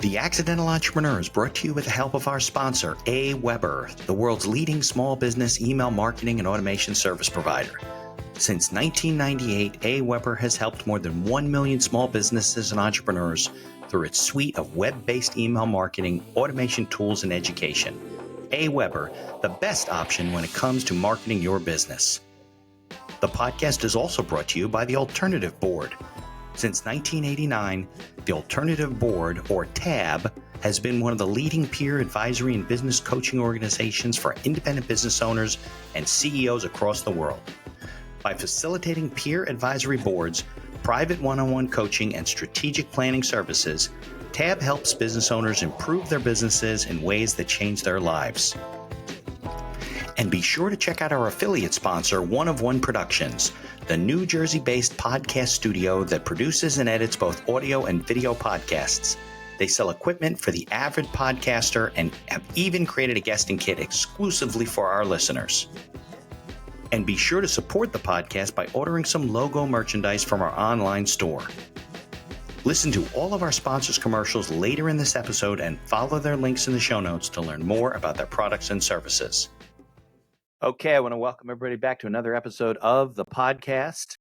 The Accidental Entrepreneur is brought to you with the help of our sponsor, AWeber, the world's leading small business email marketing and automation service provider. Since 1998, AWeber has helped more than 1 million small businesses and entrepreneurs through its suite of web-based email marketing, automation tools, and education. AWeber, the best option when it comes to marketing your business. The podcast is also brought to you by the Alternative Board. Since 1989, the Alternative Board, or TAB, has been one of the leading peer advisory and business coaching organizations for independent business owners and CEOs across the world. By facilitating peer advisory boards, private one-on-one coaching, and strategic planning services, TAB helps business owners improve their businesses in ways that change their lives. And be sure to check out our affiliate sponsor, One of One Productions, the New Jersey-based podcast studio that produces and edits both audio and video podcasts. They sell equipment for the avid podcaster and have even created a guesting kit exclusively for our listeners. And be sure to support the podcast by ordering some logo merchandise from our online store. Listen to all of our sponsors' commercials later in this episode and follow their links in the show notes to learn more about their products and services. Okay, I want to welcome everybody back to another episode of the podcast.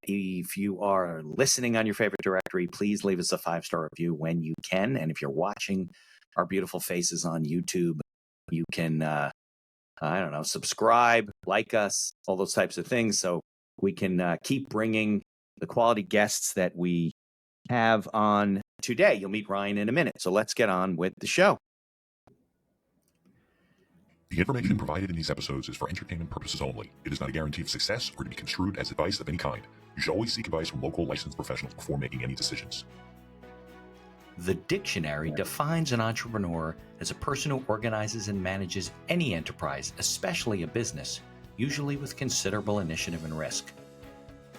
If you are listening on your favorite directory, please leave us a 5-star review when you can. And if you're watching our beautiful faces on YouTube, you can, subscribe, like us, all those types of things, so we can keep bringing the quality guests that we have on today. You'll meet Ryan in a minute, so let's get on with the show. The information provided in these episodes is for entertainment purposes only. It is not a guarantee of success or to be construed as advice of any kind. You should always seek advice from local licensed professionals before making any decisions. The dictionary defines an entrepreneur as a person who organizes and manages any enterprise, especially a business, usually with considerable initiative and risk.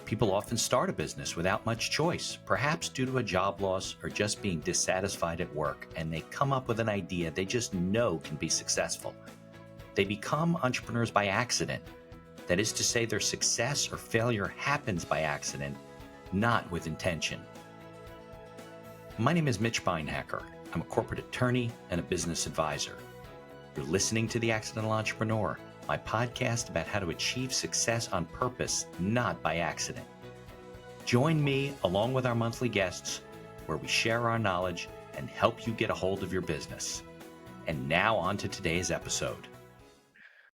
People often start a business without much choice, perhaps due to a job loss or just being dissatisfied at work, and they come up with an idea they just know can be successful. They become entrepreneurs by accident. That is to say, their success or failure happens by accident, not with intention. My name is Mitch Beinhacker. I'm a corporate attorney and a business advisor. You're listening to The Accidental Entrepreneur, my podcast about how to achieve success on purpose, not by accident. Join me along with our monthly guests, where we share our knowledge and help you get a hold of your business. And now on to today's episode.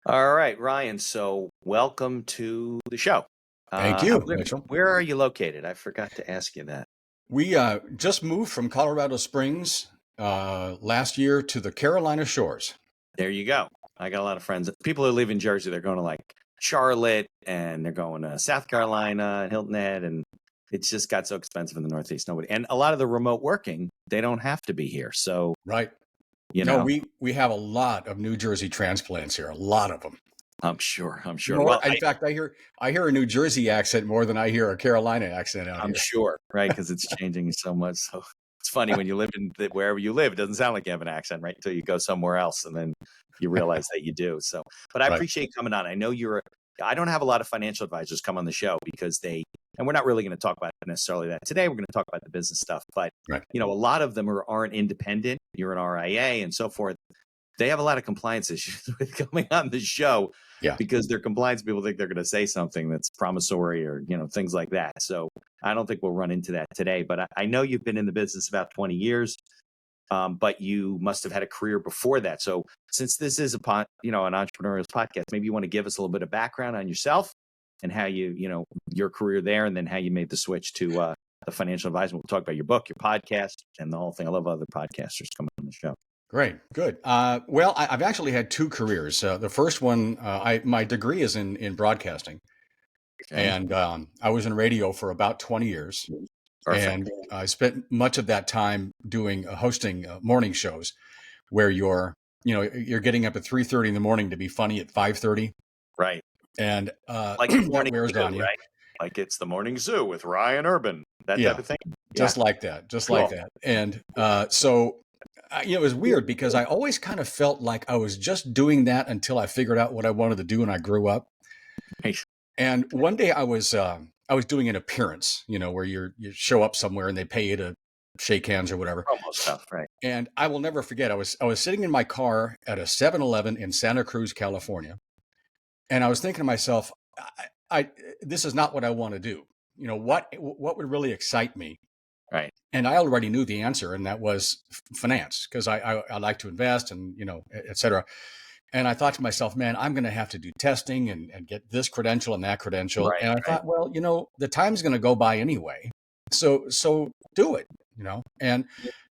All right, Ryan, so welcome to the show. Thank you, Mitchell. Where are you located? I forgot to ask you that. We just moved from Colorado Springs last year to the Carolina shores. There you go. I got a lot of friends. People who live in Jersey, they're going to like Charlotte and they're going to South Carolina and Hilton Head, and it's just got so expensive in the Northeast. And a lot of the remote working, they don't have to be here. So right. We have a lot of New Jersey transplants here, a lot of them. I'm sure. More, in fact, I hear a New Jersey accent more than I hear a Carolina accent out here. I'm sure, right? Because it's changing so much. So it's funny when you live wherever you live, it doesn't sound like you have an accent, right? Until you go somewhere else, and then you realize that you do. So, but I appreciate coming on. I know I don't have a lot of financial advisors come on the show because and we're not really going to talk about necessarily that today. We're going to talk about the business stuff, but a lot of them aren't independent. You're an RIA and so forth. They have a lot of compliance issues with coming on the show because their compliance people think they're going to say something that's promissory or, things like that. So I don't think we'll run into that today, but I know you've been in the business about 20 years, but you must have had a career before that. So since this is an entrepreneurial podcast, maybe you want to give us a little bit of background on yourself and how your career there, and then how you made the switch to the financial advisement. We'll talk about your book, your podcast, and the whole thing. I love other podcasters coming on the show. Great. Good. Well, I've actually had two careers. The first one, my degree is in broadcasting. Okay. And I was in radio for about 20 years. Perfect. And I spent much of that time hosting morning shows where you're getting up at 3:30 in the morning to be funny at 5:30. Right. And like the morning zoo, on you. Right? Like it's the morning zoo with Ryan Urban, that type of thing. Just like that. And so it was weird because I always kind of felt like I was just doing that until I figured out what I wanted to do and I grew up. Nice. And one day I was doing an appearance, where you show up somewhere and they pay you to shake hands or whatever. Promo stuff, right? And I will never forget, I was sitting in my car at a 7-Eleven in Santa Cruz, California. And I was thinking to myself, this is not what I want to do. What would really excite me? Right. And I already knew the answer, and that was finance, because I like to invest and, et cetera. And I thought to myself, man, I'm going to have to do testing and get this credential and that credential. Right, And I thought, well, the time's going to go by anyway. So do it, and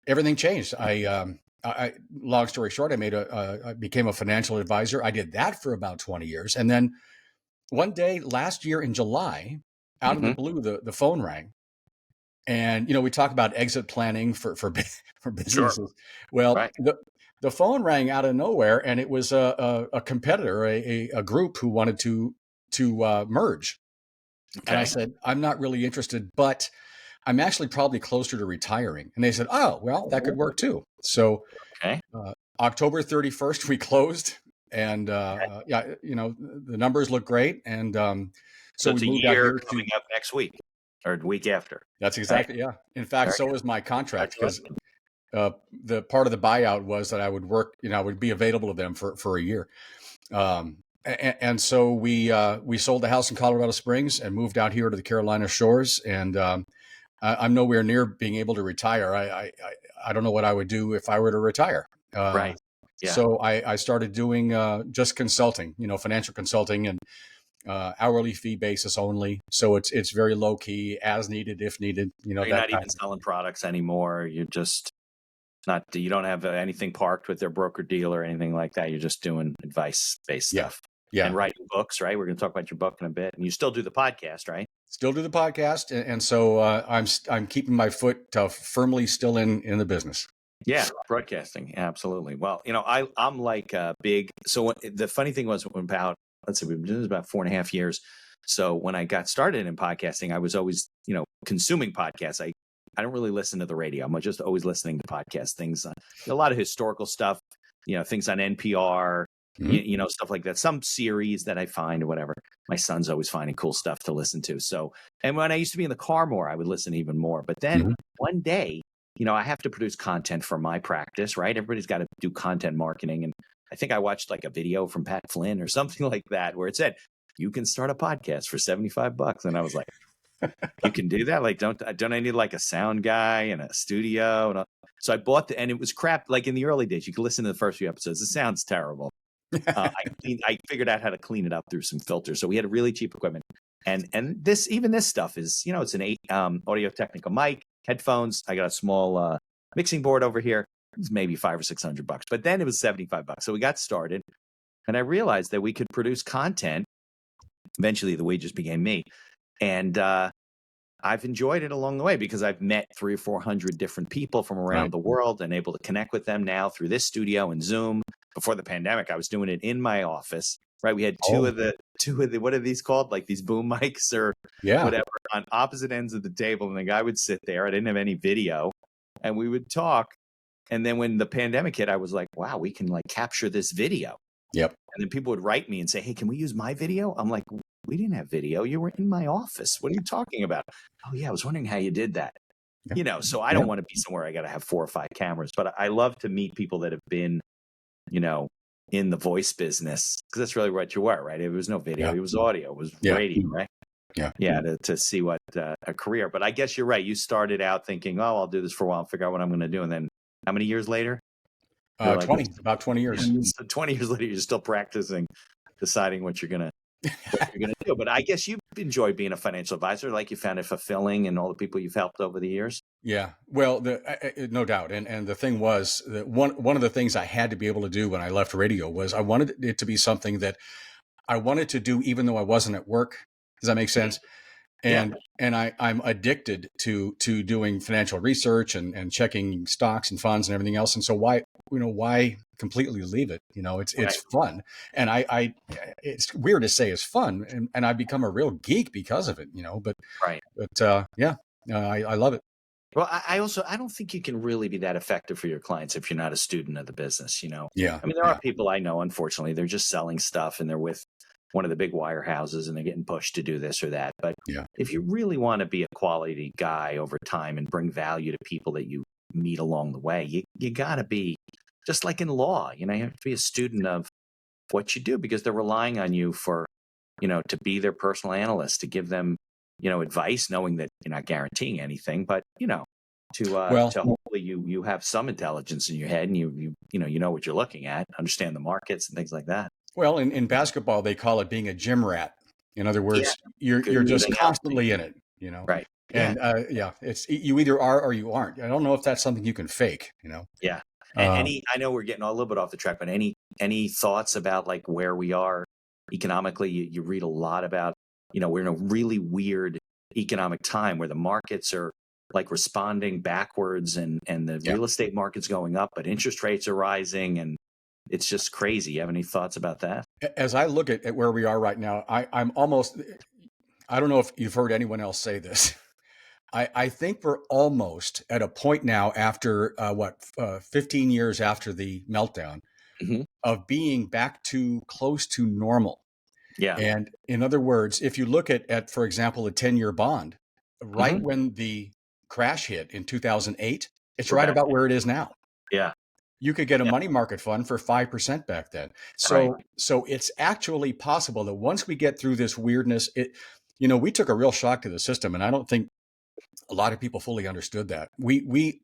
everything changed. Long story short, I became a financial advisor. I did that for about 20 years. And then one day last year in July, out of the blue, the phone rang. And, we talk about exit planning for businesses. Sure. Well, Right. the phone rang out of nowhere, and it was a competitor, a group who wanted to merge. Okay. And I said, I'm not really interested, but I'm actually probably closer to retiring. And they said, oh, well, that could work too. So Okay. October 31st, we closed, and the numbers look great. And So we it's a moved out year here coming up next week or the week after. That's exactly, yeah. In fact, so is my contract, because the part of the buyout was that I would work, I would be available to them for a year. And so we sold the house in Colorado Springs and moved out here to the Carolina shores. And I'm nowhere near being able to retire. I don't know what I would do if I were to retire. Right. Yeah. So I started doing just consulting, financial consulting, and hourly fee basis only. So it's very low key, as needed, if needed. You're not even selling products anymore. You're just you don't have anything parked with their broker dealer or anything like that. You're just doing advice based stuff. Yeah. And writing books, right? We're going to talk about your book in a bit. And you still do the podcast, right? Still do the podcast. And so I'm keeping my foot firmly still in the business. Yeah, broadcasting. Absolutely. Well, I'm like the funny thing was we've been doing this about 4.5 years. So when I got started in podcasting, I was always, consuming podcasts. I don't really listen to the radio. I'm just always listening to podcast things, a lot of historical stuff, things on NPR, stuff like that, some series that I find or whatever. My son's always finding cool stuff to listen to. So, and when I used to be in the car more, I would listen even more. But then one day, I have to produce content for my practice, right? Everybody's got to do content marketing. And I think I watched like a video from Pat Flynn or something like that, where it said, you can start a podcast for $75. And I was like, you can do that? Like, don't I need like a sound guy and a studio? And so I bought and it was crap. Like in the early days, you can listen to the first few episodes. It sounds terrible. I figured out how to clean it up through some filters. So we had a really cheap equipment. And this stuff is, it's an 8 Audio Technica mic, headphones. I got a small mixing board over here. It's maybe $500 or $600, but then it was $75. So we got started, and I realized that we could produce content. Eventually the wages became me. And I've enjoyed it along the way because I've met 300 or 400 different people from around the world and able to connect with them now through this studio and Zoom. Before the pandemic, I was doing it in my office, right? We had two of the, what are these called? Like these boom mics or whatever on opposite ends of the table. And the guy would sit there. I didn't have any video, and we would talk. And then when the pandemic hit, I was like, wow, we can like capture this video. Yep. And then people would write me and say, hey, can we use my video? I'm like, we didn't have video. You were in my office. What are you talking about? Oh, yeah, I was wondering how you did that. So I don't want to be somewhere I got to have 4 or 5 cameras, but I love to meet people that have been, in the voice business, because that's really what you were, right? It was no video. It was audio. It was radio, right? Yeah. To see what a career. But I guess you're right. You started out thinking, oh, I'll do this for a while and figure out what I'm going to do. And then how many years later? About 20 years. So 20 years later, you're still practicing, deciding what you're going to do. But I guess you enjoy being a financial advisor, like you found it fulfilling, and all the people you've helped over the years. Yeah, well, no doubt. And the thing was that one of the things I had to be able to do when I left radio was I wanted it to be something that I wanted to do even though I wasn't at work. Does that make sense? And I'm addicted to doing financial research and checking stocks and funds and everything else. And so why completely leave it? It's fun. And I it's weird to say it's fun, and I've become a real geek because of it, but I love it. Well, I don't think you can really be that effective for your clients if you're not a student of the business, Yeah. I mean, there are people I know, unfortunately, they're just selling stuff and they're with one of the big wirehouses and they're getting pushed to do this or that. But Yeah. if you really want to be a quality guy over time and bring value to people that you meet along the way, you got to be just like in law. You have to be a student of what you do because they're relying on you for, to be their personal analyst, to give them, advice, knowing that you're not guaranteeing anything, but, to hopefully you have some intelligence in your head and you know what you're looking at, understand the markets and things like that. Well, in basketball, they call it being a gym rat. In other words, you're just Moving out. constantly in it, Right. And it's you either are or you aren't. I don't know if that's something you can fake, Yeah. I know we're getting a little bit off the track, but any thoughts about like where we are economically? You read a lot about, we're in a really weird economic time where the markets are like responding backwards and the real estate market's going up, but interest rates are rising and it's just crazy. You have any thoughts about that? As I look at where we are right now, I'm almost, I don't know if you've heard anyone else say this. I think we're almost at a point now after 15 years after the meltdown of being back to close to normal. Yeah. And in other words, if you look at for example, a 10-year bond, right when the crash hit in 2008, it's right about where it is now. Yeah. You could get a money market fund for 5% back then. So it's actually possible that once we get through this weirdness, we took a real shock to the system. And I don't think a lot of people fully understood that. We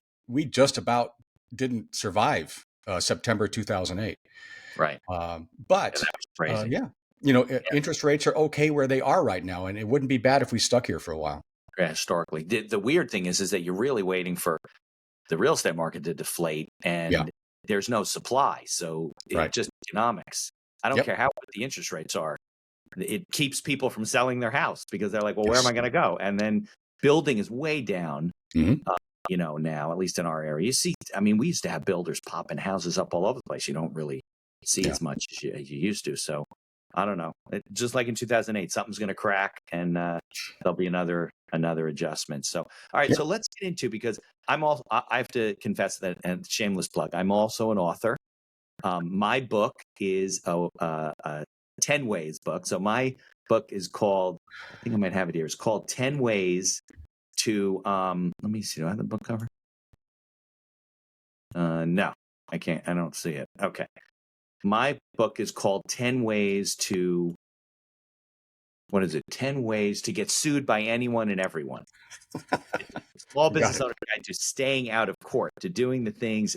just about didn't survive September 2008. Right. But crazy. Interest rates are okay where they are right now. And it wouldn't be bad if we stuck here for a while. Yeah, historically. The weird thing is that you're really waiting for the real estate market to deflate and there's no supply. So it's just economics. I don't care how what the interest rates are. It keeps people from selling their house because they're like, well, where am I going to go? And then building is way down, now, at least in our area. You see, we used to have builders popping houses up all over the place. You don't really see as much as you used to. So I don't know. Just like in 2008, something's going to crack and there'll be another adjustment. So, all right. So let's get into, because I have to confess that, and shameless plug, I'm also an author. My book is a 10 Ways book. So my book is called, I think I might have it here. It's called 10 Ways to, let me see. Do I have the book cover? No, I can't. I don't see it. Okay. My book is called 10 Ways to, 10 Ways to Get Sued by Anyone and Everyone. Small business owner guide to staying out of court, to doing the things,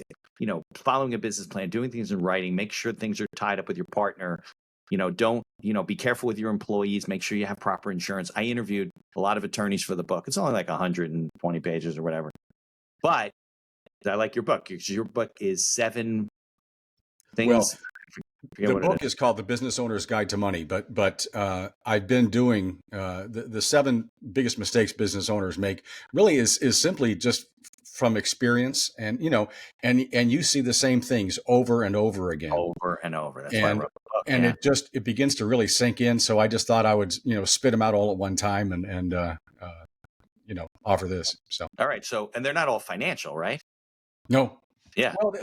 following a business plan, doing things in writing, make sure things are tied up with your partner. Don't, be careful with your employees, make sure you have proper insurance. I interviewed a lot of attorneys for the book. It's only like 120 pages or whatever. But I like your book. Your book is 7 things. Well, the book is called The Business Owner's Guide to Money, but I've been doing the 7 biggest mistakes business owners make. Really is simply just from experience, and you see the same things over and over again. Over and over. That's why I wrote the book. And it begins to really sink in. So I just thought I would spit them out all at one time and offer this. So all right. So, and they're not all financial, right? No. Yeah. Well,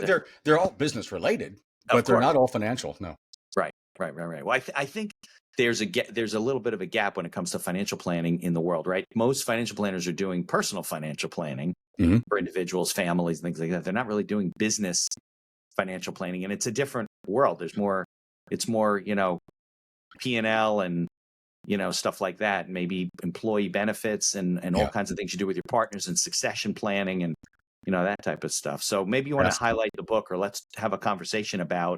they're all business related. But they're not all financial, no. Right. Well, I think there's a little bit of a gap when it comes to financial planning in the world, right? Most financial planners are doing personal financial planning for individuals, families, and things like that. They're not really doing business financial planning, and it's a different world. It's more, P&L and, stuff like that, maybe employee benefits and all kinds of things you do with your partners and succession planning and, that type of stuff. So maybe you want to highlight the book, or let's have a conversation about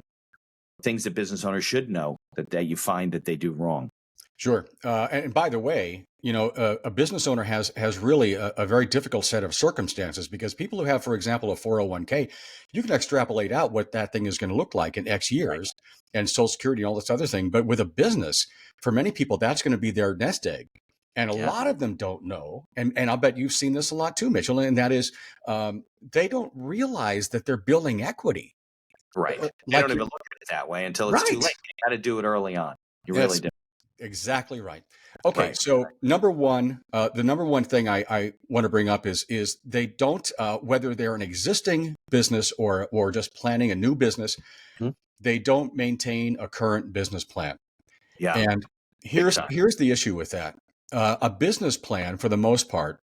things that business owners should know that you find that they do wrong. Sure. And by the way, a business owner has really a very difficult set of circumstances, because people who have, for example, a 401k, you can extrapolate out what that thing is going to look like in X years and Social Security and all this other thing. But with a business, for many people, that's going to be their nest egg. And a lot of them don't know, and I'll bet you've seen this a lot too, Mitchell, and that is they don't realize that they're building equity. Right. They don't even look at it that way until it's too late. You got to do it early on. You really do. Exactly right. Okay, so number one, the number one thing I want to bring up is they don't, whether they're an existing business or just planning a new business, they don't maintain a current business plan. Yeah. And here's the issue with that. A business plan, for the most part,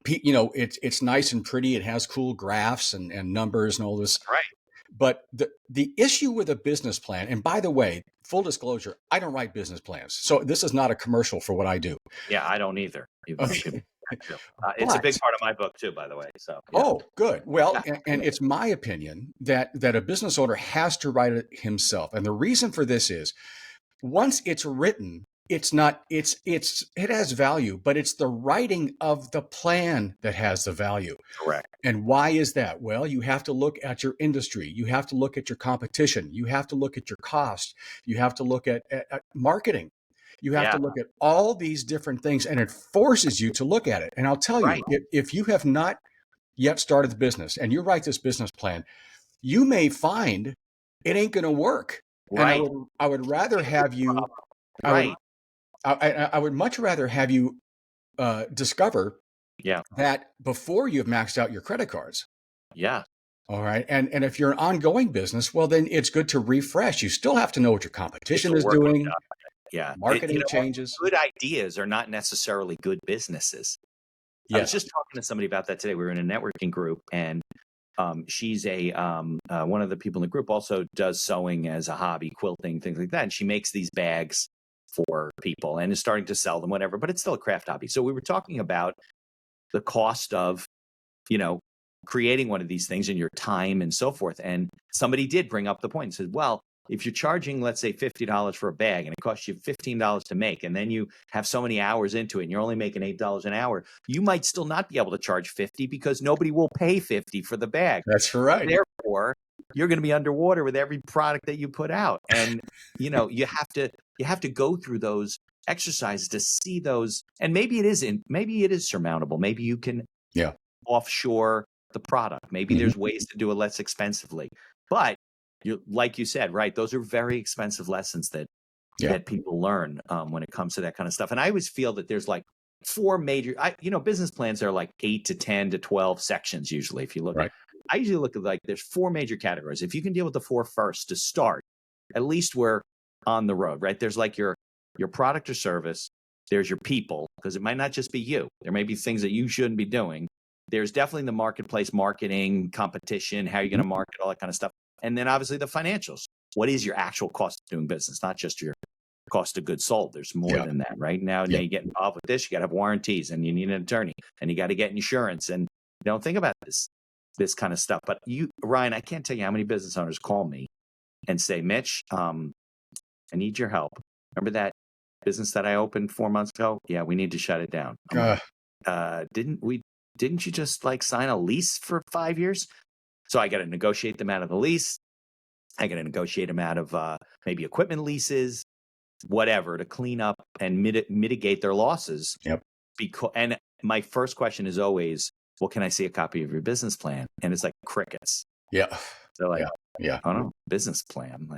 it's nice and pretty. It has cool graphs and numbers and all this. Right. But the issue with a business plan, and by the way, full disclosure, I don't write business plans. So this is not a commercial for what I do. Yeah, I don't either. Okay. It's a big part of my book too, by the way. So yeah. Oh, good. Well, Yeah. and it's my opinion that a business owner has to write it himself. And the reason for this is once it's written, it has value, but it's the writing of the plan that has the value. Correct. And why is that? Well, you have to look at your industry. You have to look at your competition. You have to look at your cost. You have to look at marketing. You have to look at all these different things, and it forces you to look at it. And I'll tell you, if you have not yet started the business and you write this business plan, you may find it ain't going to work. Right. And I would rather have you, Right. I would much rather have you discover Yeah. that before you've maxed out your credit cards. Yeah. All right. And if you're an ongoing business, well, then it's good to refresh. You still have to know what your competition is doing. Yeah. Marketing changes. Good ideas are not necessarily good businesses. I was just talking to somebody about that today. We were in a networking group, and she's one of the people in the group also does sewing as a hobby, quilting, things like that. And she makes these bags for people and is starting to sell them, whatever, but it's still a craft hobby. So we were talking about the cost of, creating one of these things and your time and so forth. And somebody did bring up the point and said, well, if you're charging, let's say $50 for a bag and it costs you $15 to make, and then you have so many hours into it and you're only making $8 an hour, you might still not be able to charge $50 because nobody will pay $50 for the bag. That's right. Therefore, you're going to be underwater with every product that you put out. And, you have to go through those exercises to see those. And maybe it is surmountable. Maybe you can offshore the product. Maybe there's ways to do it less expensively. But like you said, right, those are very expensive lessons that people learn when it comes to that kind of stuff. And I always feel that there's like four major, business plans are like 8 to 10 to 12 sections usually. If you look at, I usually look at like there's four major categories. If you can deal with the four first to start, at least we're on the road, right? There's like your product or service. There's your people, because it might not just be you. There may be things that you shouldn't be doing. There's definitely the marketplace, marketing, competition, how you're going to market, all that kind of stuff. And then obviously the financials. What is your actual cost of doing business? Not just your cost of goods sold. There's more than that, right? Now you get involved with this, you got to have warranties, and you need an attorney, and you got to get insurance. And you don't think about this kind of stuff. But Ryan, I can't tell you how many business owners call me and say, Mitch, I need your help. Remember that business that I opened 4 months ago? Yeah, we need to shut it down. Didn't you just like sign a lease for 5 years? So I got to negotiate them out of the lease. I got to negotiate them out of maybe equipment leases, whatever, to clean up and mitigate their losses. Yep. And my first question is always, well, can I see a copy of your business plan? And it's like crickets. Yeah. They're like, oh no, business plan.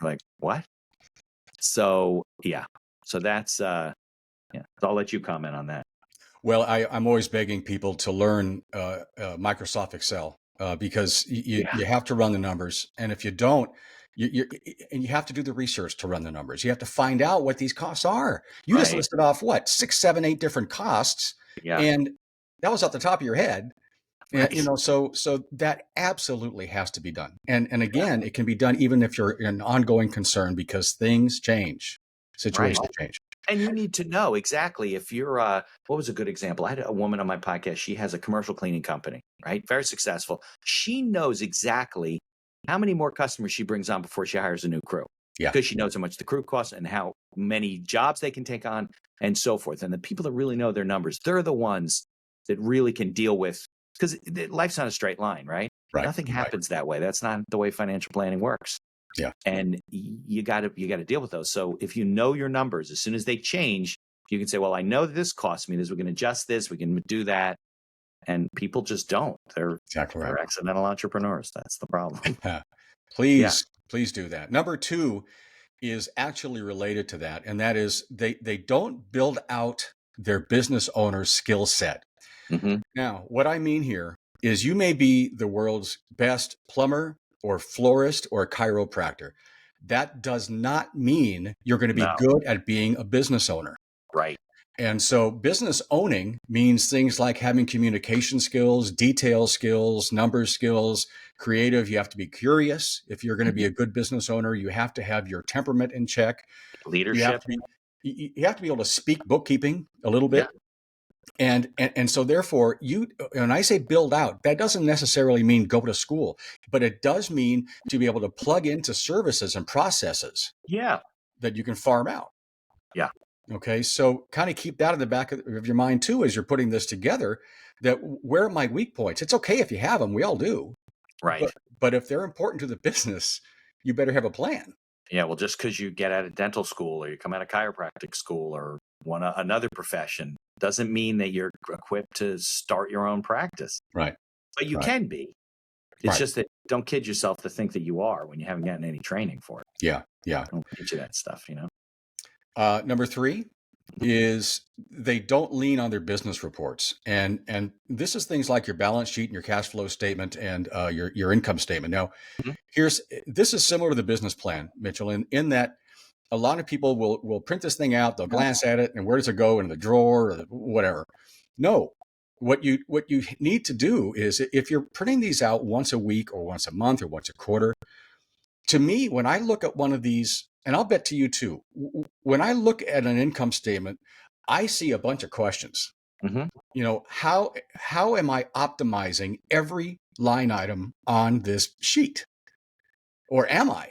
Like what? So so that's So I'll let you comment on that. Well, I'm always begging people to learn Microsoft Excel because you have to run the numbers, and if you don't, you have to do the research to run the numbers. You have to find out what these costs are. You just listed off 6, 7, 8 different costs, and that was off the top of your head. And, so that absolutely has to be done. And again, it can be done even if you're an ongoing concern, because things change, situations change. And you need to know exactly if you're, what was a good example? I had a woman on my podcast. She has a commercial cleaning company, right? Very successful. She knows exactly how many more customers she brings on before she hires a new crew. Yeah. Because she knows how much the crew costs and how many jobs they can take on and so forth. And the people that really know their numbers, they're the ones that really can deal with, because life's not a straight line, right? Nothing happens that way. That's not the way financial planning works. Yeah. And you got to deal with those. So if you know your numbers, as soon as they change, you can say, well, I know this costs me this. We can adjust this. We can do that. And people just don't. They're accidental entrepreneurs. That's the problem. Please do that. Number 2 is actually related to that. And that is they don't build out their business owner's skill set. Mm-hmm. Now, what I mean here is you may be the world's best plumber or florist or chiropractor. that does not mean you're going to be No. good at being a business owner. Right. And so business owning means things like having communication skills, detail skills, numbers skills, creative. You have to be curious. If you're going to be a good business owner, you have to have your temperament in check. You have Leadership. to be, you have to be able to speak bookkeeping a little bit. Yeah. And so therefore when I say build out, that doesn't necessarily mean go to school, but it does mean to be able to plug into services and processes Yeah. that you can farm out. Yeah. Okay. So kind of keep that in the back of your mind too, as you're putting this together, that where are my weak points? It's okay if you have them. We all do. Right. But if they're important to the business, you better have a plan. Yeah. Well, just because you get out of dental school or you come out of chiropractic school or another profession doesn't mean that you're equipped to start your own practice. Right. But you can be. It's just that don't kid yourself to think that you are when you haven't gotten any training for it. Yeah. Yeah. Don't teach you that stuff, Number 3 is they don't lean on their business reports. And this is things like your balance sheet and your cash flow statement and your income statement. Now, this is similar to the business plan, Mitchell, in that a lot of people will print this thing out, they'll glance at it, and where does it go, in the drawer or whatever? No. What you need to do is, if you're printing these out once a week or once a month or once a quarter, to me, when I look at one of these, and I'll bet to you too, when I look at an income statement, I see a bunch of questions. How am I optimizing every line item on this sheet? Or am I?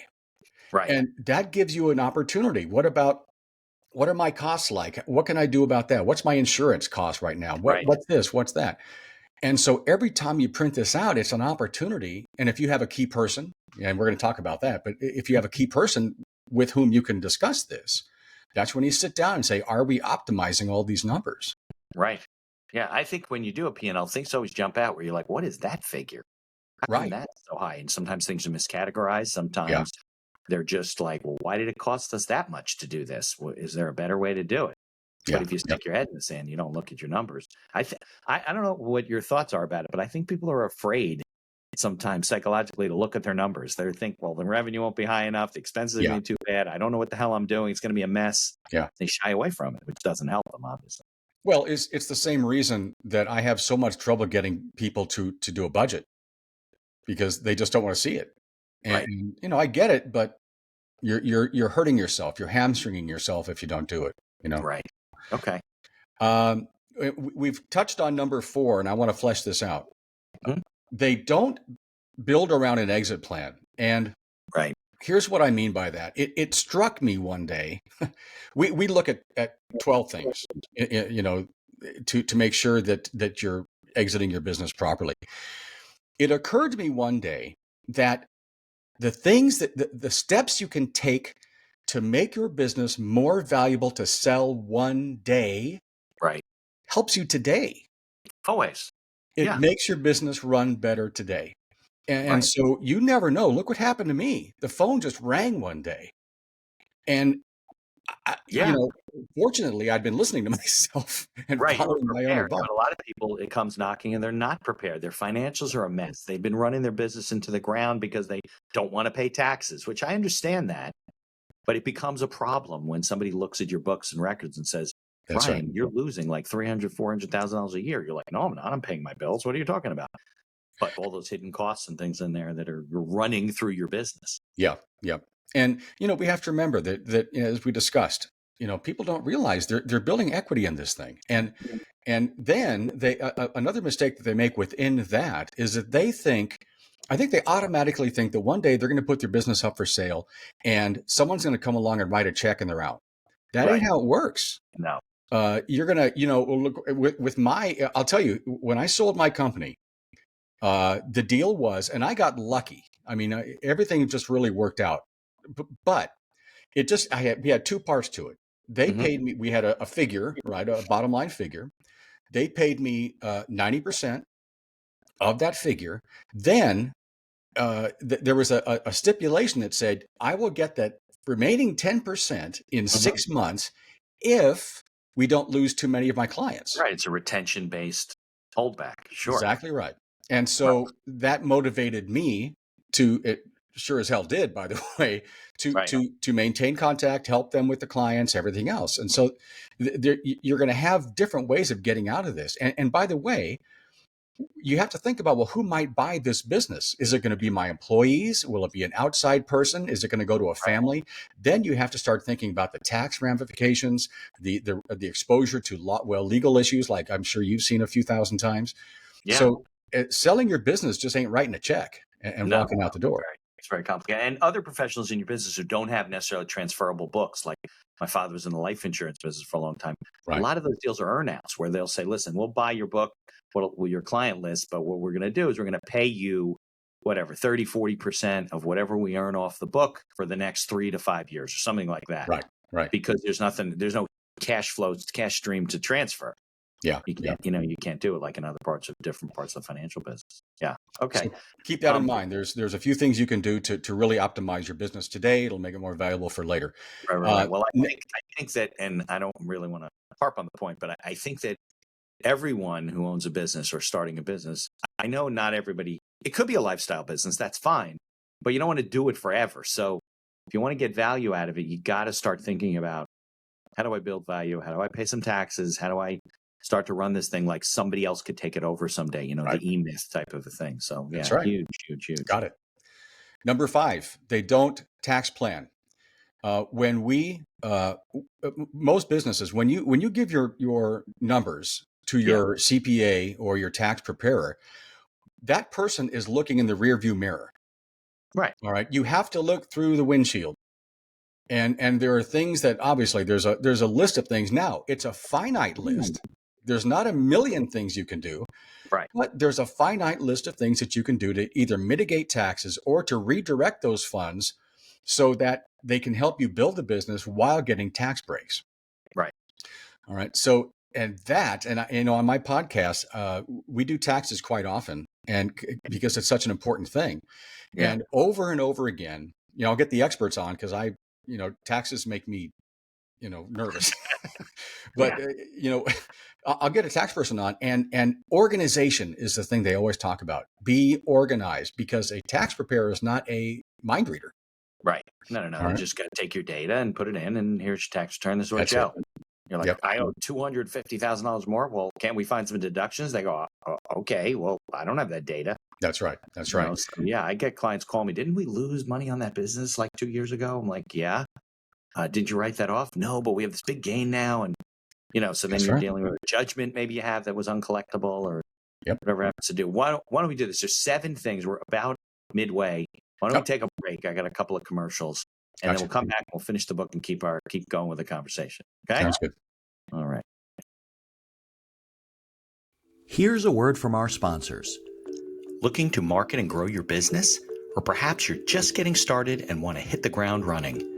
Right. And that gives you an opportunity. What are my costs like? What can I do about that? What's my insurance cost right now? What's this? What's that? And so every time you print this out, it's an opportunity. And if you have a key person, and we're going to talk about that, but if you have a key person with whom you can discuss this, that's when you sit down and say, are we optimizing all these numbers? Right. Yeah. I think when you do a P&L, things always jump out where you're like, what is that figure? How come that's so high? And sometimes things are miscategorized. Sometimes they're just like, well, why did it cost us that much to do this? Is there a better way to do it? But if you stick your head in the sand, you don't look at your numbers. I don't know what your thoughts are about it, but I think people are afraid sometimes psychologically to look at their numbers. They think, well, the revenue won't be high enough. The expenses are going to be too bad. I don't know what the hell I'm doing. It's going to be a mess. Yeah. They shy away from it, which doesn't help them, obviously. Well, it's the same reason that I have so much trouble getting people to do a budget, because they just don't want to see it. And I get it, but you're hurting yourself. You're hamstringing yourself if you don't do it. Right. Okay. We've touched on number 4, and I want to flesh this out. Mm-hmm. They don't build around an exit plan. And here's what I mean by that. It struck me one day. we look at 12 things, to make sure that you're exiting your business properly. It occurred to me one day that the things the steps you can take to make your business more valuable to sell one day helps you today. Always. It makes your business run better today. And so you never know. Look what happened to me. The phone just rang one day. And, fortunately, I'd been listening to myself and following my own advice. But a lot of people, it comes knocking and they're not prepared. Their financials are a mess. They've been running their business into the ground because they don't want to pay taxes, which I understand that. But it becomes a problem when somebody looks at your books and records and says, Brian, you're losing like $300,000, $400,000 a year. You're like, no, I'm not. I'm paying my bills. What are you talking about? But all those hidden costs and things in there that are running through your business. Yeah. And, we have to remember that as we discussed, people don't realize they're building equity in this thing. And then they another mistake that they make within that is that they automatically think that one day they're going to put their business up for sale and someone's going to come along and write a check and they're out. That ain't how it works. No. You're going to, look with I'll tell you, when I sold my company, the deal was, and I got lucky. I mean, everything just really worked out, but we had 2 parts to it. They paid me, we had a figure, a bottom line figure. They paid me 90% of that figure. Then there was a stipulation that said, I will get that remaining 10% in 6 months if we don't lose too many of my clients. Right. It's a retention-based holdback. Sure. Exactly right. And so that motivated me to sure as hell did, by the way, Right. to maintain contact, help them with the clients, everything else. And so you're going to have different ways of getting out of this. And by the way, you have to think about, well, who might buy this business? Is it going to be my employees? Will it be an outside person? Is it going to go to a family? Then you have to start thinking about the tax ramifications, the exposure to legal issues, like I'm sure you've seen a few thousand times. Yeah. So selling your business just ain't writing a check and walking out the door. It's very complicated. And other professionals in your business who don't have necessarily transferable books, like my father was in the life insurance business for a long time. Right. A lot of those deals are earnouts where they'll say, listen, we'll buy your book, your client list, but what we're going to do is we're going to pay you whatever, 30, 40% of whatever we earn off the book for the next 3 to 5 years or something like that. Right. Because there's no cash stream to transfer. Yeah. You can't do it like in different parts of the financial business. Yeah. Okay. So keep that in mind. There's a few things you can do to really optimize your business today. It'll make it more valuable for later. Right. Well, I think that, and I don't really want to harp on the point, but I think that everyone who owns a business or starting a business, I know not everybody, it could be a lifestyle business. That's fine, but you don't want to do it forever. So if you want to get value out of it, you got to start thinking about, how do I build value? How do I pay some taxes? How do I start to run this thing like somebody else could take it over someday, the E-Myth type of a thing. So yeah, that's right. Huge. Got it. Number 5, they don't tax plan. When most businesses, when you give your numbers to your CPA or your tax preparer, that person is looking in the rearview mirror. Right. All right. You have to look through the windshield. And there are things that obviously there's a list of things. Now it's a finite list. There's not a million things you can do, right? But there's a finite list of things that you can do to either mitigate taxes or to redirect those funds so that they can help you build a business while getting tax breaks. Right. All right. So, on my podcast, we do taxes quite often, and because it's such an important thing. Yeah. And over again, I'll get the experts on because taxes make me, nervous. But I'll get a tax person on, and organization is the thing they always talk about. Be organized, because a tax preparer is not a mind reader. Right. No. You just got to take your data and put it in, and here's your tax return. This is what you owe. You're like, I owe $250,000 more. Well, can't we find some deductions? They go, okay. Well, I don't have that data. That's right. So, I get clients call me. Didn't we lose money on that business like 2 years ago? I'm like, yeah. Did you write that off? No, but we have this big gain now, and so then you're dealing with a judgment maybe you have that was uncollectible or whatever happens to do. Why don't we do this? There's 7 things. We're about midway. Why don't we take a break? I got a couple of commercials, and then we'll come back and we'll finish the book and keep going with the conversation. Okay? Sounds good. All right. Here's a word from our sponsors. Looking to market and grow your business? Or perhaps you're just getting started and want to hit the ground running?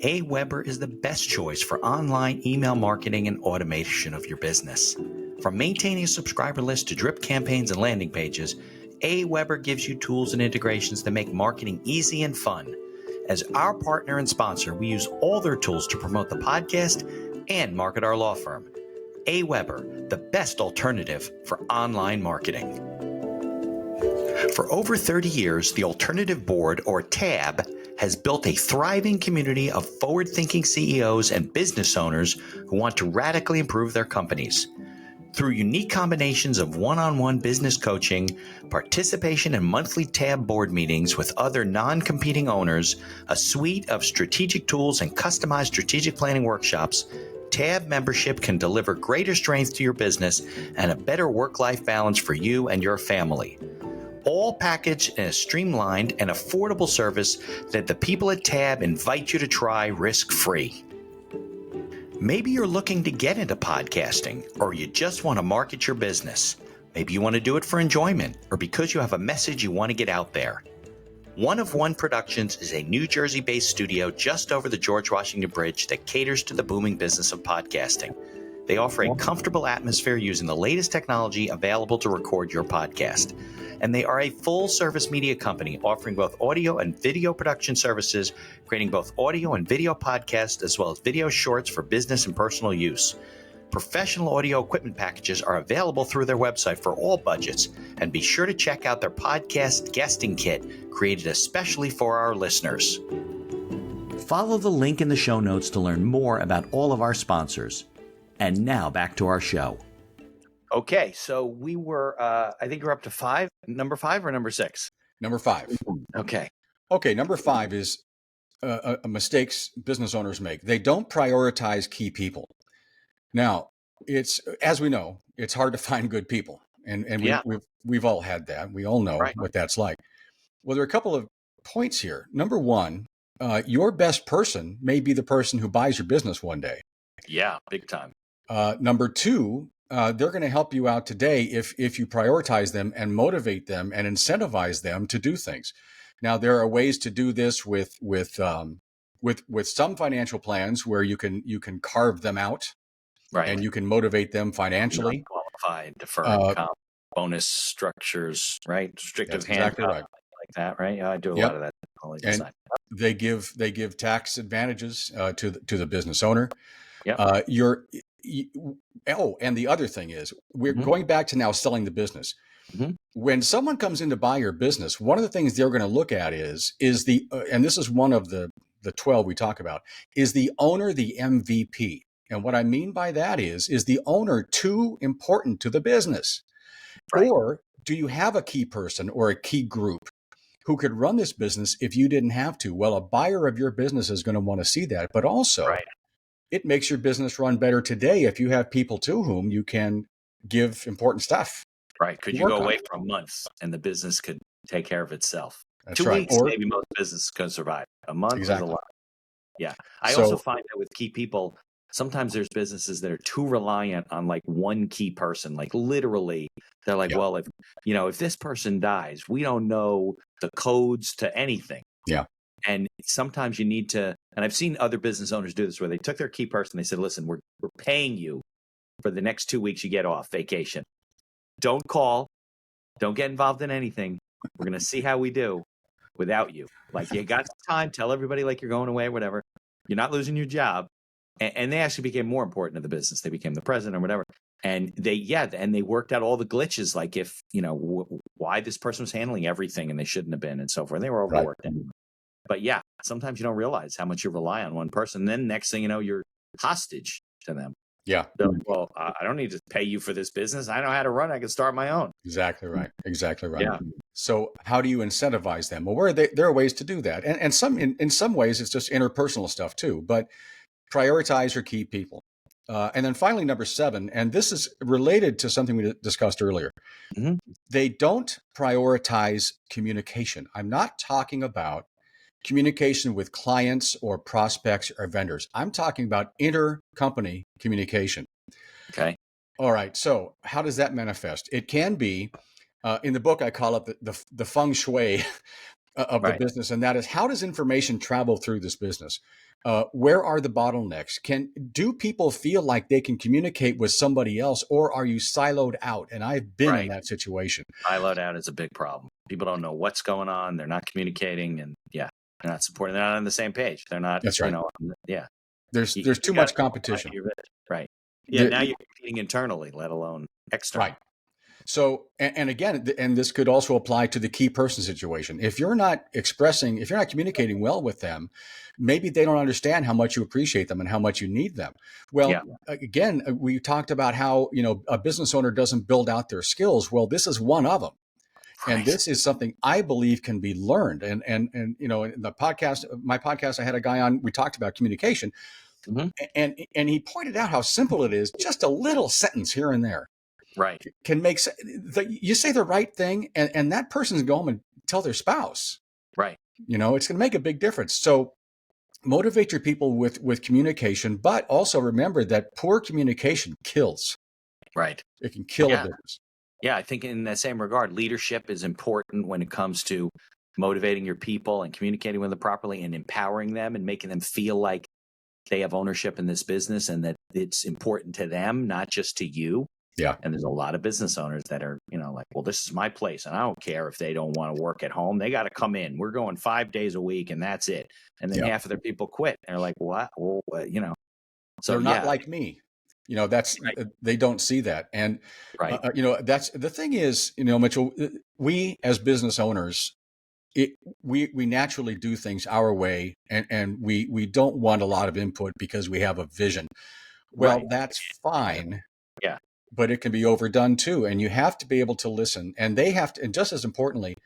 AWeber is the best choice for online email marketing and automation of your business. From maintaining a subscriber list to drip campaigns and landing pages, AWeber gives you tools and integrations that make marketing easy and fun. As our partner and sponsor, we use all their tools to promote the podcast and market our law firm. AWeber, the best alternative for online marketing. For over 30 years, the Alternative Board, or TAB, has built a thriving community of forward-thinking CEOs and business owners who want to radically improve their companies. Through unique combinations of one-on-one business coaching, participation in monthly TAB board meetings with other non-competing owners, a suite of strategic tools, and customized strategic planning workshops, TAB membership can deliver greater strength to your business and a better work-life balance for you and your family. All packaged in a streamlined and affordable service that the people at TAB invite you to try risk-free. Maybe you're looking to get into podcasting, or you just want to market your business. Maybe you want to do it for enjoyment, or because you have a message you want to get out there. One of One Productions is a New Jersey-based studio just over the George Washington Bridge that caters to the booming business of podcasting. They offer a comfortable atmosphere using the latest technology available to record your podcast. And they are a full-service media company offering both audio and video production services, creating both audio and video podcasts as well as video shorts for business and personal use. Professional audio equipment packages are available through their website for all budgets, and be sure to check out their podcast guesting kit created especially for our listeners. Follow the link in the show notes to learn more about all of our sponsors. And now back to our show. Okay, so we were, I think we're up to number 5 or number 6? Number 5. Okay. Okay, number 5 is mistakes business owners make. They don't prioritize key people. Now, it's, as we know, it's hard to find good people. And we've all had that. We all know what that's like. Well, there are a couple of points here. Number 1, your best person may be the person who buys your business one day. Yeah, big time. Number 2, they're going to help you out today if you prioritize them and motivate them and incentivize them to do things. Now, there are ways to do this with some financial plans where you can carve them out, and you can motivate them financially. Qualified, deferred comp, bonus structures, right? Restrictive hand exactly right. Like that, right? Yeah, I do a lot of that. And they give tax advantages to the business owner. Yeah. And the other thing is, we're going back to now selling the business. Mm-hmm. When someone comes in to buy your business, one of the things they're going to look at is the and this is one of the 12 we talk about, is the owner the MVP. And what I mean by that is the owner too important to the business? Right. Or do you have a key person or a key group who could run this business if you didn't have to? Well, a buyer of your business is going to want to see that, but also it makes your business run better today if you have people to whom you can give important stuff. Right. Could you go away for a month and the business could take care of itself? That's 2 right. weeks, maybe most businesses can survive. A month is a lot. Yeah. I also find that with key people, sometimes there's businesses that are too reliant on like one key person. Like literally, they're like, well, if this person dies, we don't know the codes to anything. Yeah. And sometimes you need to, and I've seen other business owners do this where they took their key person. They said, listen, we're paying you for the next 2 weeks you get off vacation. Don't call. Don't get involved in anything. We're going to see how we do without you. Like you got some time. Tell everybody like you're going away or whatever. You're not losing your job. And they actually became more important to the business. They became the president or whatever. And they worked out all the glitches, like if, why this person was handling everything and they shouldn't have been and so forth. They were overworked anyway. But sometimes you don't realize how much you rely on one person. And then next thing you know, you're hostage to them. Yeah. So, well, I don't need to pay you for this business. I know how to run. I can start my own. Exactly right. Exactly right. Yeah. So how do you incentivize them? Well, there are ways to do that. And in some ways, it's just interpersonal stuff too. But prioritize your key people. And then finally, number 7, and this is related to something we discussed earlier. Mm-hmm. They don't prioritize communication. I'm not talking about communication with clients or prospects or vendors. I'm talking about intercompany communication. Okay. All right. So how does that manifest? It can be, in the book, I call it the feng shui of the business. And that is, how does information travel through this business? Where are the bottlenecks? Do people feel like they can communicate with somebody else, or are you siloed out? And I've been in that situation. Siloed out is a big problem. People don't know what's going on. They're not communicating, and they're not supporting. They're not on the same page. They're not. That's right. There's too much competition. Right. Yeah. Now you're competing internally, let alone externally. Right. So, and again, and this could also apply to the key person situation. If you're not communicating well with them, maybe they don't understand how much you appreciate them and how much you need them. Well, again, we talked about how, a business owner doesn't build out their skills. Well, this is one of them. Right. And this is something I believe can be learned. And in the podcast, my podcast, I had a guy on, we talked about communication, and he pointed out how simple it is. Just a little sentence here and there. Right. Can make you say the right thing, and that person's going home and tell their spouse. Right. It's going to make a big difference. So motivate your people with communication, but also remember that poor communication kills. Right. It can kill a business. Yeah, I think in that same regard, leadership is important when it comes to motivating your people and communicating with them properly and empowering them and making them feel like they have ownership in this business and that it's important to them, not just to you. Yeah. And there's a lot of business owners that are, like, well, this is my place and I don't care if they don't want to work at home. They got to come in. We're going 5 days a week and that's it. And then half of their people quit. They're like, what? Well, So they're not like me. that's they don't see that. And Right. that's the thing is, Mitchell, we as business owners, we naturally do things our way, and we don't want a lot of input because we have a vision. Well, Right. that's fine, Yeah. but it can be overdone too, and you have to be able to listen, and they have to, and just as importantly,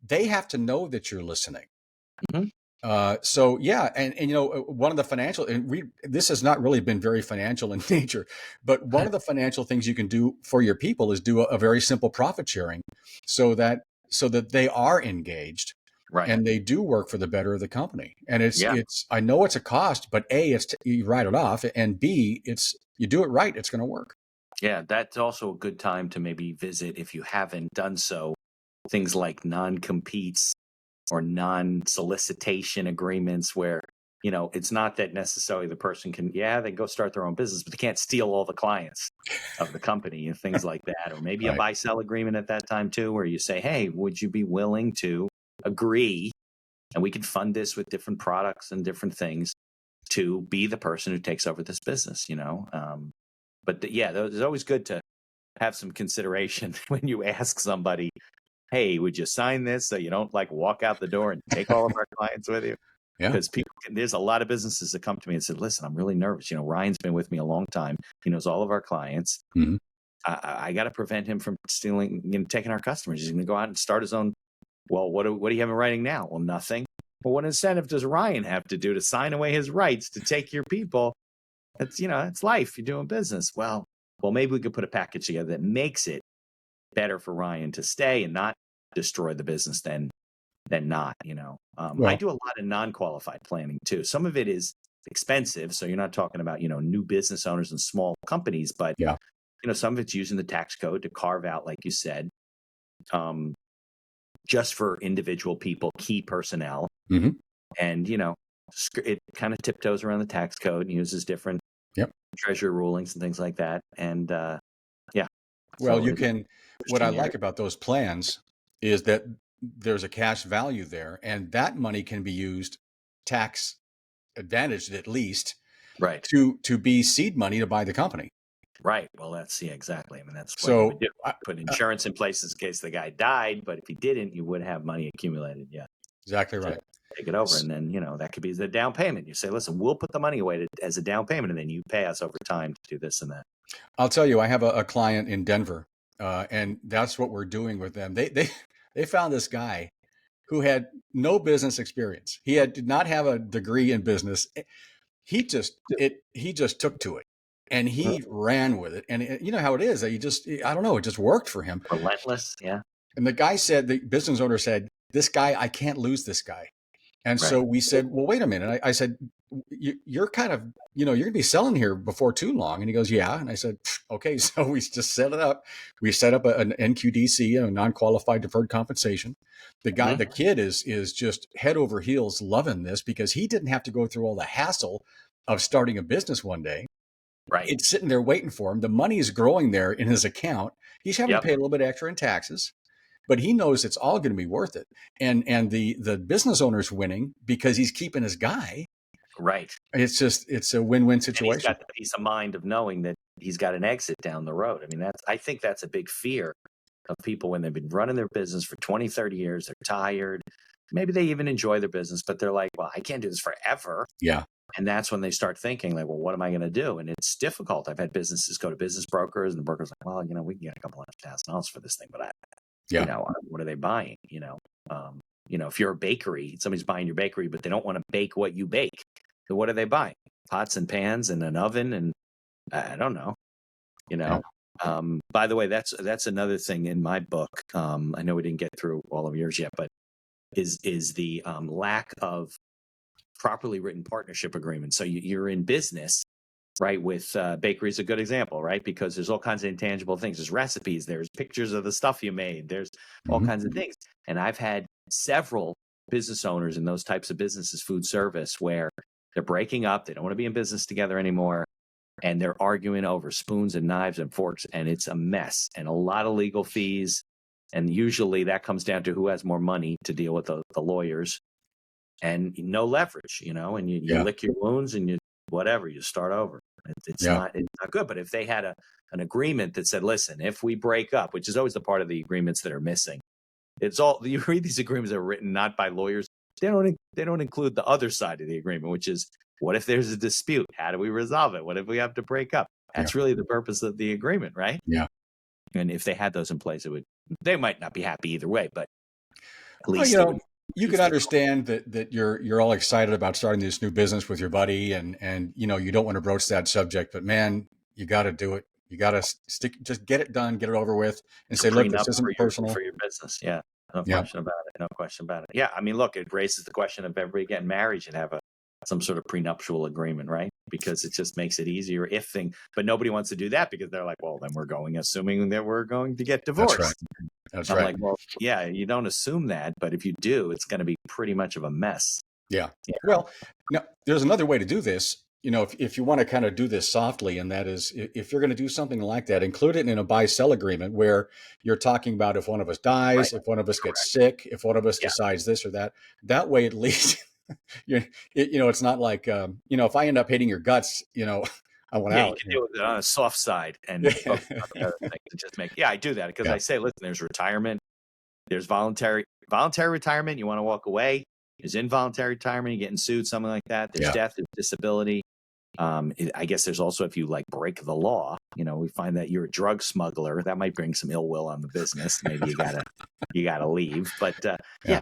they have to know that you're listening. Mhm. So yeah, and one of the financial, and this has not really been very financial in nature, but one of the financial things you can do for your people is do a very simple profit sharing, so that they are engaged Right. and they do work for the better of the company. And Yeah. I know it's a cost, but A, you write it off, and B, you do it right, it's going to work. Yeah. That's also a good time to maybe visit, if you haven't done so, things like non-competes or non-solicitation agreements where, it's not that necessarily the person can, they go start their own business, but they can't steal all the clients of the company and things like that. Or maybe a Right. buy-sell agreement at that time too, where you say, hey, would you be willing to agree, and we can fund this with different products and different things, to be the person who takes over this business, but yeah, it's always good to have some consideration when you ask somebody, hey, would you sign this so you don't like walk out the door and take all of our clients with you? Yeah. Because there's a lot of businesses that come to me and said, listen, I'm really nervous. Ryan's been with me a long time. He knows all of our clients. Mhm. I got to prevent him from stealing, taking our customers. He's going to go out and start his own. Well, what do you have in writing now? Well, nothing. Well, what incentive does Ryan have to do to sign away his rights to take your people? It's, it's life. You're doing business. Well, maybe we could put a package together that makes it better for Ryan to stay and not destroy the business than not. I do a lot of non-qualified planning too. Some of it is expensive, so you're not talking about new business owners and small companies, but Yeah. some of it's using the tax code to carve out, like you said, just for individual people, key personnel. Mhm. And it kind of tiptoes around the tax code and uses different treasury rulings and things like that. And Well, so what I interesting like about those plans is that there's a cash value there, and that money can be used, tax advantaged at least, right. to be seed money to buy the company. Right. Well, exactly. I mean, that's what you So would do. Put insurance in place in case the guy died, but if he didn't, you would have money accumulated. Yeah. exactly To right. take it over. And then, that could be the down payment. You say, listen, we'll put the money away as a down payment, and then you pay us over time to do this and that. I'll tell you, I have a client in Denver, and that's what we're doing with them. They found this guy who had no business experience. Did not have a degree in business. He just took to it, and he ran with it. And you know how it is. I don't know. It just worked for him. Relentless. Yeah. And the business owner said, "This guy, I can't lose this guy." And so we said, well, wait a minute. I said, you're kind of, you're going to be selling here before too long. And he goes, yeah. And I said, okay. So we just set it up. We set up an NQDC, non-qualified deferred compensation. The kid is just head over heels loving this because he didn't have to go through all the hassle of starting a business one day. Right. It's sitting there waiting for him. The money is growing there in his account. He's having to pay a little bit extra in taxes, but he knows it's all going to be worth it. And the business owner's winning because he's keeping his guy. Right. It's a win-win situation. And he's got the peace of mind of knowing that he's got an exit down the road. I mean, I think that's a big fear of people when they've been running their business for 20, 30 years. They're tired. Maybe they even enjoy their business, but they're like, well, I can't do this forever. Yeah. And that's when they start thinking like, well, what am I going to do? And it's difficult. I've had businesses go to business brokers, and the broker's like, well, we can get a couple $100,000 for this thing, but what are they buying? If you're a bakery, somebody's buying your bakery, but they don't want to bake what you bake. So what are they buying? Pots and pans and an oven, and I don't know. By the way, that's another thing in my book. I know we didn't get through all of yours yet, but is the lack of properly written partnership agreements. So you're in business, right? With bakery is a good example, right? Because there's all kinds of intangible things. There's recipes, there's pictures of the stuff you made, there's all kinds of things. And I've had several business owners in those types of businesses, food service, where they're breaking up. They don't want to be in business together anymore. And they're arguing over spoons and knives and forks. And it's a mess and a lot of legal fees. And usually that comes down to who has more money to deal with the lawyers, and no leverage, and you lick your wounds and you start over. It's not good. But if they had an agreement that said, listen, if we break up, which is always the part of the agreements that are missing, it's all, you read these agreements that are written not by lawyers. They don't include the other side of the agreement, which is, what if there's a dispute? How do we resolve it? What if we have to break up? That's really the purpose of the agreement, right? Yeah. And if they had those in place, they might not be happy either way, but at Well, least you can understand that you're all excited about starting this new business with your buddy, and you don't want to broach that subject, but man, you got to do it. You got to just get it done, get it over with, and say, look, this isn't personal for your business. Yeah, no question about it. No question about it. Yeah, I mean, look, it raises the question of everybody getting married should have some sort of prenuptial agreement, right? Because it just makes it easier but nobody wants to do that because they're like, well, then assuming that we're going to get divorced. That's I'm right. like, well, yeah, you don't assume that, but if you do, it's going to be pretty much of a mess. Yeah. Well, now there's another way to do this. If you want to kind of do this softly, and that is, if you're going to do something like that, include it in a buy-sell agreement where you're talking about if one of us dies, if one of us gets sick, if one of us decides this or that. That way, at least, it's not like, if I end up hating your guts, I want out. You can do it on a soft side and just make. Yeah, I do that because I say, listen, there's retirement, there's voluntary retirement. You want to walk away. There's involuntary retirement. You're getting sued, something like that. There's death, there's disability. I guess there's also, if you break the law, we find that you're a drug smuggler, that might bring some ill will on the business. Maybe you gotta leave. But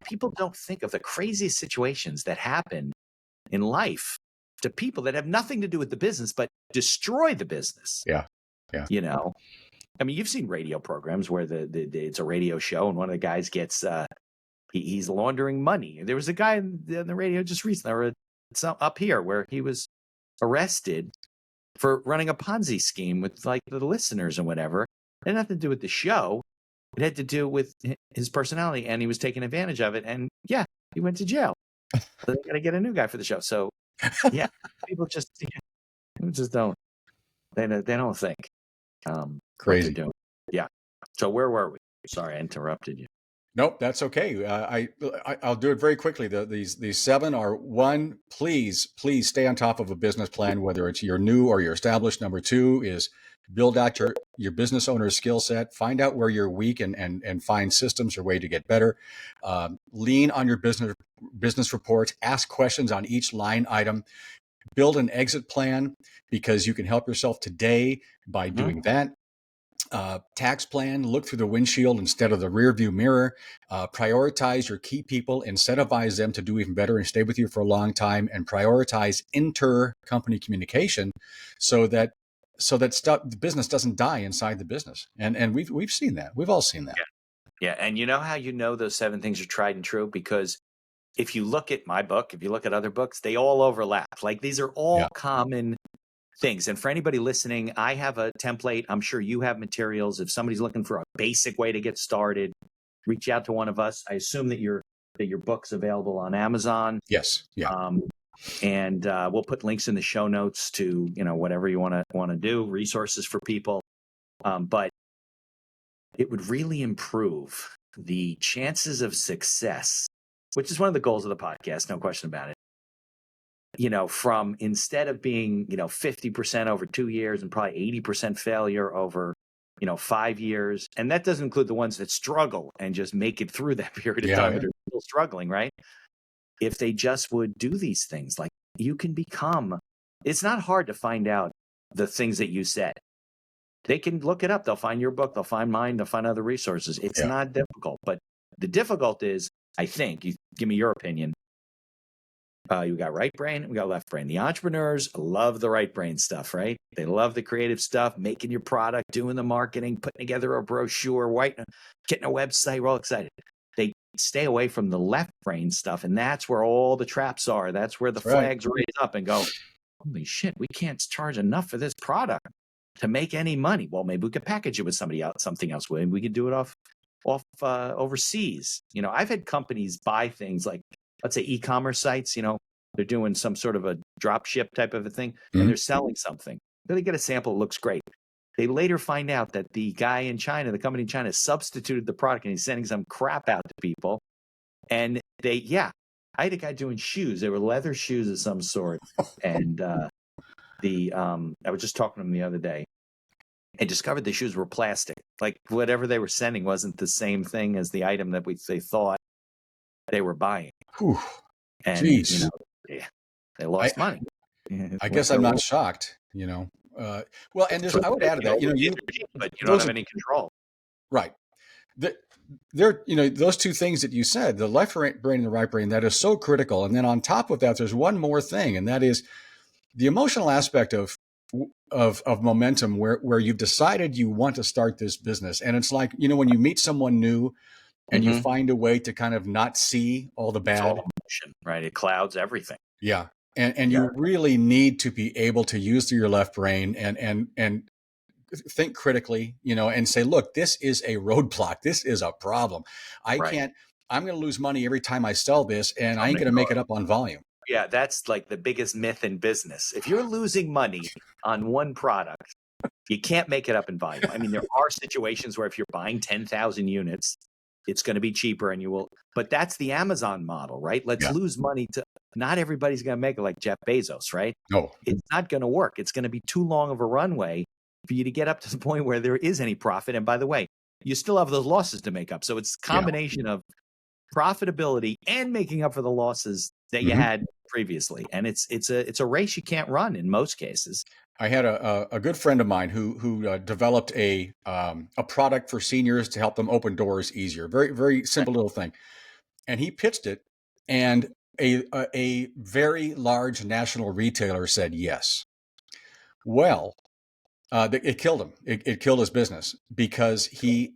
people don't think of the craziest situations that happen in life to people that have nothing to do with the business, but destroy the business. Yeah. I mean, you've seen radio programs where it's a radio show and one of the guys gets, he's laundering money. There was a guy on the radio just recently, up here, where he was arrested for running a Ponzi scheme with the listeners and whatever. It had nothing to do with the show. It had to do with his personality, and he was taking advantage of it. And he went to jail. So they got to get a new guy for the show. So people just don't. They don't think. Crazy. What they're doing. Yeah. So where were we? Sorry, I interrupted you. Nope, that's okay. I'll do it very quickly. These 7 are: 1, please stay on top of a business plan, whether it's your new or your established. Number 2 is build out your business owner's skill set. Find out where you're weak and find systems or way to get better. Lean on your business reports. Ask questions on each line item. Build an exit plan, because you can help yourself today by doing that. Tax plan, look through the windshield instead of the rear view mirror. Prioritize your key people, incentivize them to do even better and stay with you for a long time, and prioritize inter-company communication so that the business doesn't die inside the business. And we've seen that. We've all seen that. Yeah. And you know how those 7 things are tried and true? Because if you look at my book, if you look at other books, they all overlap. These are all common things. And for anybody listening, I have a template. I'm sure you have materials. If somebody's looking for a basic way to get started, reach out to one of us. I assume that your book's available on Amazon. Yes. Yeah. And we'll put links in the show notes to whatever you want to do, resources for people. But it would really improve the chances of success, which is one of the goals of the podcast, no question about it. From instead of being 50% over 2 years and probably 80% failure over 5 years, and that doesn't include the ones that struggle and just make it through that period of time that are still struggling, right? If they just would do these things, you can become. It's not hard to find out the things that you said. They can look it up. They'll find your book. They'll find mine. They'll find other resources. It's not difficult, but the difficult is, I think, you give me your opinion. You got right brain, we got left brain. The entrepreneurs love the right brain stuff, right? They love the creative stuff, making your product, doing the marketing, putting together a brochure, getting a website. We're all excited. They stay away from the left brain stuff, and that's where all the traps are. That's where the flags raise up and go, holy shit, we can't charge enough for this product to make any money. Well, maybe we could package it with something else. Maybe we could do it off overseas. I've had companies buy things like, let's say, e-commerce sites. They're doing some sort of a drop ship type of a thing, and they're selling something. They get a sample, it looks great. They later find out that the guy in China, the company in China, substituted the product, and he's sending some crap out to people. And I had a guy doing shoes. They were leather shoes of some sort, and I was just talking to them the other day. I discovered the shoes were plastic. Like whatever they were sending wasn't the same thing as the item that they thought they were buying. Whew. And Jeez. they lost money. I guess I'm not shocked, well, and I would add to that, but you don't have any control. Right. There, those two things that you said, the left brain and the right brain, that is so critical. And then on top of that, there's one more thing, and that is the emotional aspect of momentum, where you've decided you want to start this business. And it's like, when you meet someone new and you find a way to kind of not see all the bad, all emotion, right? It clouds everything. Yeah. And you really need to be able to use your left brain and think critically, and say, look, this is a roadblock. This is a problem. I'm going to lose money every time I sell this, and I ain't going to make it up on volume. Yeah, that's like the biggest myth in business. If you're losing money on one product, you can't make it up in volume. I mean, there are situations where if you're buying 10,000 units, it's going to be cheaper and you will. But that's the Amazon model, right? Let's lose money to. Not everybody's going to make it like Jeff Bezos, right? No. It's not going to work. It's going to be too long of a runway for you to get up to the point where there is any profit. And by the way, you still have those losses to make up. So it's a combination of profitability and making up for the losses that you had previously. And it's a race you can't run in most cases. I had a good friend of mine who developed a product for seniors to help them open doors easier. Very, very simple little thing. And he pitched it, and a very large national retailer said yes. Well, it killed him. It killed his business because he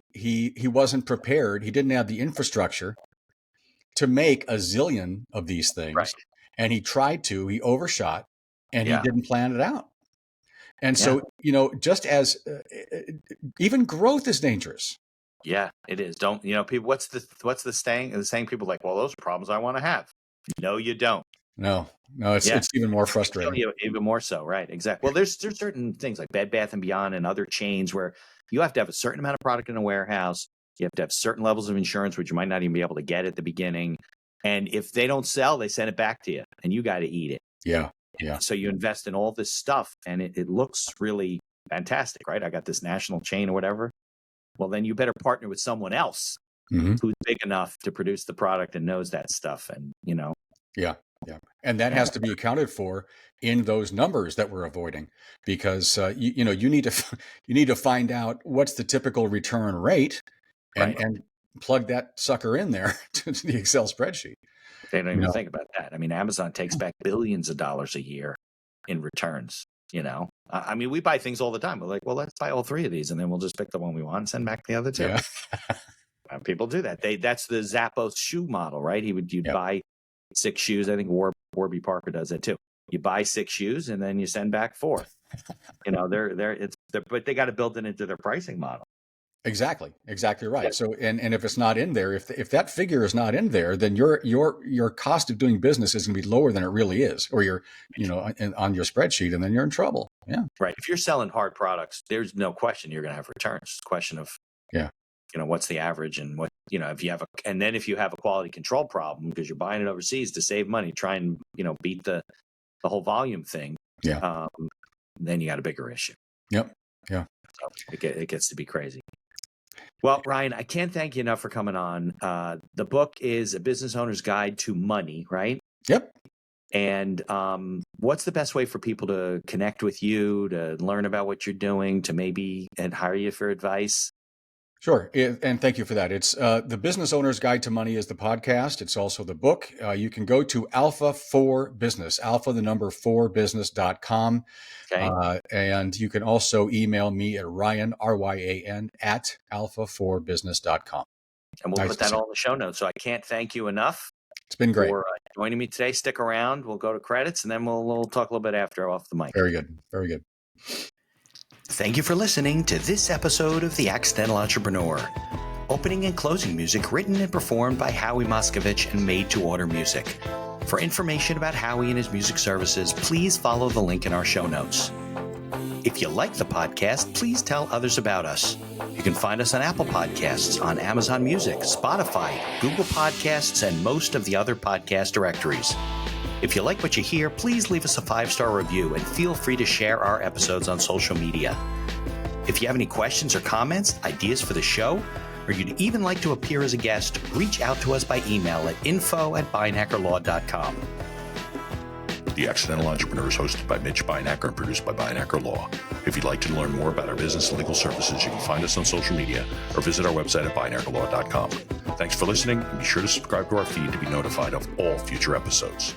wasn't prepared. He didn't have the infrastructure to make a zillion of these things. Right. And he overshot, and he didn't plan it out. And so, just as even growth is dangerous. Yeah, it is. Don't, people, what's the saying? The saying people are like, well, those are problems I want to have. No, you don't. No, it's even more frustrating. Even more so, right? Exactly. Well, there's certain things like Bed Bath & Beyond and other chains where you have to have a certain amount of product in a warehouse. You have to have certain levels of insurance, which you might not even be able to get at the beginning. And if they don't sell, they send it back to you, and you got to eat it. Yeah. So you invest in all this stuff, and it looks really fantastic, right? I got this national chain or whatever. Well, then you better partner with someone else who's big enough to produce the product and knows that stuff. And, Yeah. And that has to be accounted for in those numbers that we're avoiding, because you need to find out what's the typical return rate and plug that sucker in there to the Excel spreadsheet. They don't even think about that. I mean, Amazon takes back billions of dollars a year in returns. I mean, we buy things all the time. We're like, well, let's buy all 3 of these, and then we'll just pick the one we want and send back the other 2. Yeah. People do that. That's the Zappos shoe model, right? You'd buy 6 shoes. I think Warby Parker does that too. You buy 6 shoes and then you send back 4. But they got to build it into their pricing model. Exactly right. Yeah. So, and if it's not in there, if that figure is not in there, then your cost of doing business is going to be lower than it really is, or you're, on your spreadsheet, and then you're in trouble. Yeah. Right. If you're selling hard products, there's no question you're going to have returns. It's a question of, what's the average, and what, if you have if you have a quality control problem because you're buying it overseas to save money, try and, beat the whole volume thing. Yeah. Then you got a bigger issue. Yep. Yeah. So it gets to be crazy. Well, Ryan, I can't thank you enough for coming on. The book is A Business Owner's Guide to Money, right? Yep. And what's the best way for people to connect with you, to learn about what you're doing, to maybe hire you for advice? Sure. And thank you for that. It's The Business Owner's Guide to Money is the podcast. It's also the book. You can go to Alpha 4 Business, alpha, the number 4business.com. Okay. And you can also email me at Ryan, RYAN, at alpha4business.com. And we'll put that all in the show notes. So I can't thank you enough. It's been great. For joining me today. Stick around. We'll go to credits, and then we'll talk a little bit after off the mic. Very good. Very good. Thank you for listening to this episode of The Accidental Entrepreneur. Opening and closing music written and performed by Howie Moskovich and made to order music. For information about Howie and his music services, please follow the link in our show notes. If you like the podcast, please tell others about us. You can find us on Apple Podcasts, on Amazon Music, Spotify, Google Podcasts, and most of the other podcast directories. If you like what you hear, please leave us a 5-star review and feel free to share our episodes on social media. If you have any questions or comments, ideas for the show, or you'd even like to appear as a guest, reach out to us by email at info@beinackerlaw.com. The Accidental Entrepreneur is hosted by Mitch Beinacker and produced by Beinacker Law. If you'd like to learn more about our business and legal services, you can find us on social media or visit our website at beinackerlaw.com. Thanks for listening, and be sure to subscribe to our feed to be notified of all future episodes.